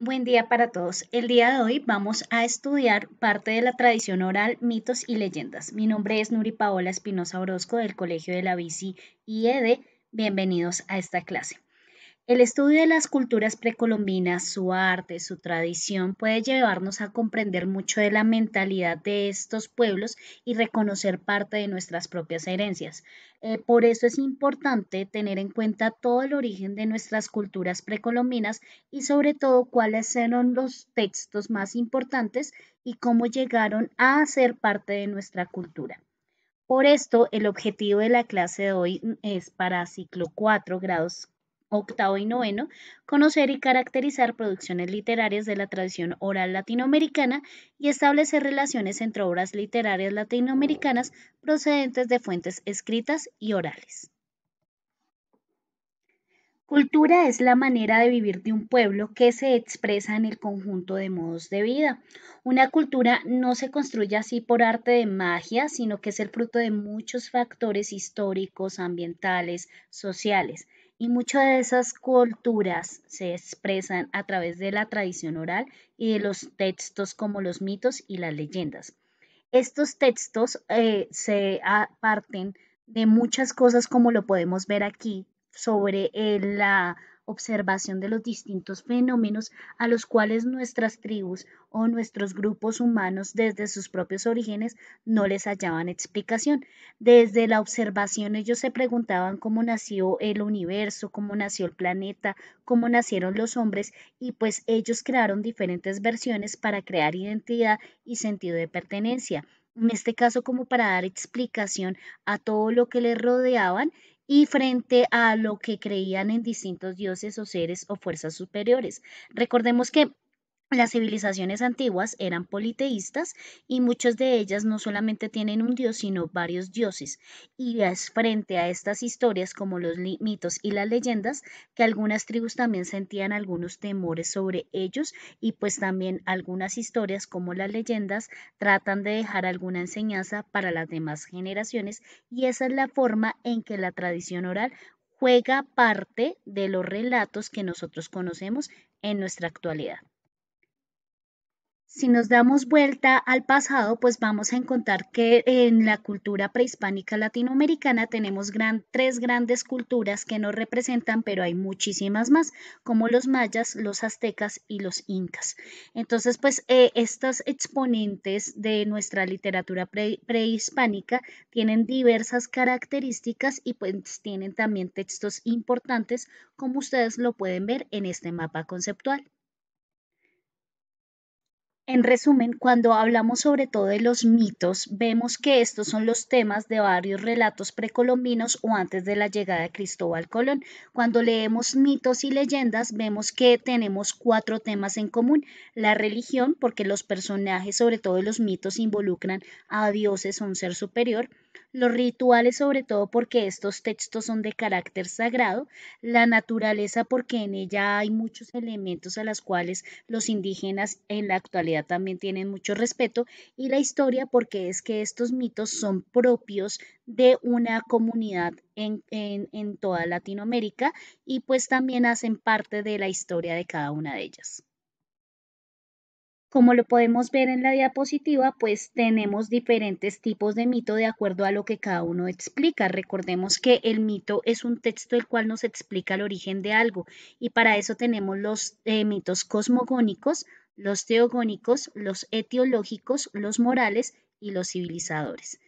Buen día para todos. El día de hoy vamos a estudiar parte de la tradición oral, mitos y leyendas. Mi nombre es Nuri Paola Espinosa Orozco del Colegio de la Bici y ED. Bienvenidos a esta clase. El estudio de las culturas precolombinas, su arte, su tradición, puede llevarnos a comprender mucho de la mentalidad de estos pueblos y reconocer parte de nuestras propias herencias. Por eso es importante tener en cuenta todo el origen de nuestras culturas precolombinas y sobre todo cuáles fueron los textos más importantes y cómo llegaron a ser parte de nuestra cultura. Por esto, el objetivo de la clase de hoy es para ciclo 4 grados octavo y noveno, conocer y caracterizar producciones literarias de la tradición oral latinoamericana y establecer relaciones entre obras literarias latinoamericanas procedentes de fuentes escritas y orales. Cultura es la manera de vivir de un pueblo que se expresa en el conjunto de modos de vida. Una cultura no se construye así por arte de magia, sino que es el fruto de muchos factores históricos, ambientales, sociales. Y muchas de esas culturas se expresan a través de la tradición oral y de los textos como los mitos y las leyendas. Estos textos parten de muchas cosas como lo podemos ver aquí sobre la observación de los distintos fenómenos a los cuales nuestras tribus o nuestros grupos humanos desde sus propios orígenes no les hallaban explicación. Desde la observación ellos se preguntaban cómo nació el universo, cómo nació el planeta, cómo nacieron los hombres y pues ellos crearon diferentes versiones para crear identidad y sentido de pertenencia. En este caso, como para dar explicación a todo lo que les rodeaban y frente a lo que creían en distintos dioses o seres o fuerzas superiores. Recordemos que las civilizaciones antiguas eran politeístas y muchas de ellas no solamente tienen un dios, sino varios dioses. Y es frente a estas historias como los mitos y las leyendas que algunas tribus también sentían algunos temores sobre ellos y pues también algunas historias como las leyendas tratan de dejar alguna enseñanza para las demás generaciones y esa es la forma en que la tradición oral juega parte de los relatos que nosotros conocemos en nuestra actualidad. Si nos damos vuelta al pasado, pues vamos a encontrar que en la cultura prehispánica latinoamericana tenemos tres grandes culturas que nos representan, pero hay muchísimas más, como los mayas, los aztecas y los incas. Entonces, pues estos exponentes de nuestra literatura prehispánica tienen diversas características y pues tienen también textos importantes, como ustedes lo pueden ver en este mapa conceptual. En resumen, cuando hablamos sobre todo de los mitos, vemos que estos son los temas de varios relatos precolombinos o antes de la llegada de Cristóbal Colón. Cuando leemos mitos y leyendas, vemos que tenemos cuatro temas en común. La religión, porque los personajes, sobre todo de los mitos, involucran a dioses o un ser superior. Los rituales, sobre todo porque estos textos son de carácter sagrado. La naturaleza, porque en ella hay muchos elementos a los cuales los indígenas en la actualidad también tienen mucho respeto, y la historia porque es que estos mitos son propios de una comunidad en toda Latinoamérica y pues también hacen parte de la historia de cada una de ellas. Como lo podemos ver en la diapositiva, pues tenemos diferentes tipos de mito de acuerdo a lo que cada uno explica. Recordemos que el mito es un texto el cual nos explica el origen de algo y para eso tenemos los mitos cosmogónicos, los teogónicos, los etiológicos, los morales y los civilizadores.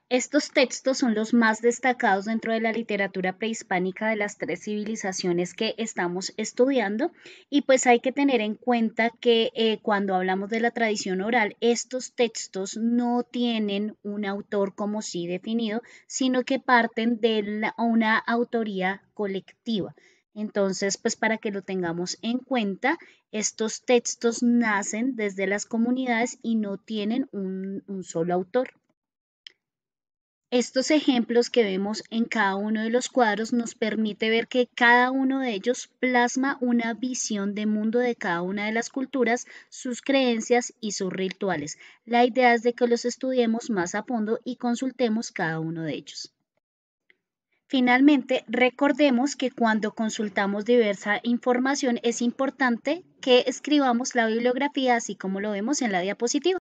Estos textos son los más destacados dentro de la literatura prehispánica de las tres civilizaciones que estamos estudiando y pues hay que tener en cuenta que cuando hablamos de la tradición oral, estos textos no tienen un autor como sí definido, sino que parten de una autoría colectiva. Entonces, pues para que lo tengamos en cuenta, estos textos nacen desde las comunidades y no tienen un solo autor. Estos ejemplos que vemos en cada uno de los cuadros nos permite ver que cada uno de ellos plasma una visión de mundo de cada una de las culturas, sus creencias y sus rituales. La idea es de que los estudiemos más a fondo y consultemos cada uno de ellos. Finalmente, recordemos que cuando consultamos diversa información es importante que escribamos la bibliografía así como lo vemos en la diapositiva.